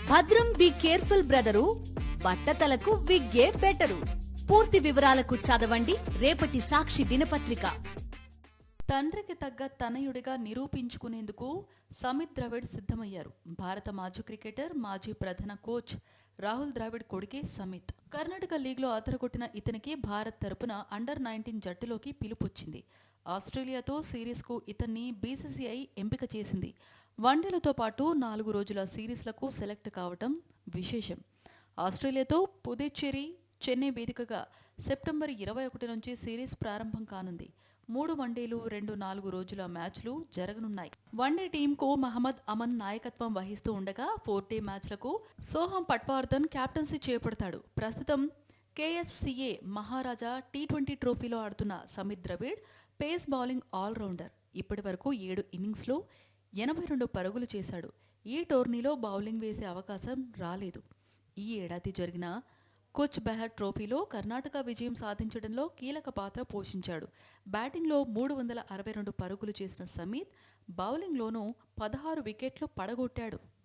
భద్రం be careful brother, బట్టతలకు విగ్గే better. పూర్తి వివరాలకు చదవండి రేపటి సాక్షి దినపత్రిక. తండ్రికి తగ్గ తనయుడిగా నిరూపించుకునేందుకు సమిత్ ద్రవిడ్ సిద్ధమయ్యారు. భారత మాజీ క్రికెటర్, మాజీ ప్రధాన కోచ్ రాహుల్ ద్రావిడ్ కొడుకే సమిత్. కర్ణాటక లీగ్లో ఆతరగొట్టిన ఇతనికి భారత్ తరపున అండర్-19 జట్టులోకి పిలుపొచ్చింది. ఆస్ట్రేలియాతో సిరీస్కు ఇతన్ని బీసీసీఐ ఎంపిక చేసింది. వన్డేలతో పాటు 4 రోజుల సిరీస్లకు సెలెక్ట్ కావటం విశేషం. ఆస్ట్రేలియాతో పుదుచ్చేరి, చెన్నై వేదికగా సెప్టెంబర్ 21 నుంచి సిరీస్ ప్రారంభం కానుంది. 3 వన్డేలు, 2 4 రోజుల మ్యాచ్లు జరగనున్నాయి. వన్డే టీంకు మహమ్మద్ అమన్ నాయకత్వం వహిస్తూ ఉండగా 4డే మ్యాచ్లకు సోహం పట్వార్దన్ కెప్టెన్సీ చేపడతాడు. ప్రస్తుతం కేఎస్సీఏ మహారాజా టీ20 ట్రోఫీలో ఆడుతున్న Samit Dravid pace bowling all rounder. ఇప్పటి వరకు 7 ఇన్నింగ్స్లో 82 పరుగులు చేశాడు. ఈ టోర్నీలో బౌలింగ్ వేసే అవకాశం రాలేదు. ఈ ఏడాది జరిగిన కుచ్ బెహర్ ట్రోఫీలో కర్ణాటక విజయం సాధించడంలో కీలక పాత్ర పోషించాడు. బ్యాటింగ్లో 362 పరుగులు చేసిన సమిత్ బౌలింగ్లోనూ 16 వికెట్లు పడగొట్టాడు.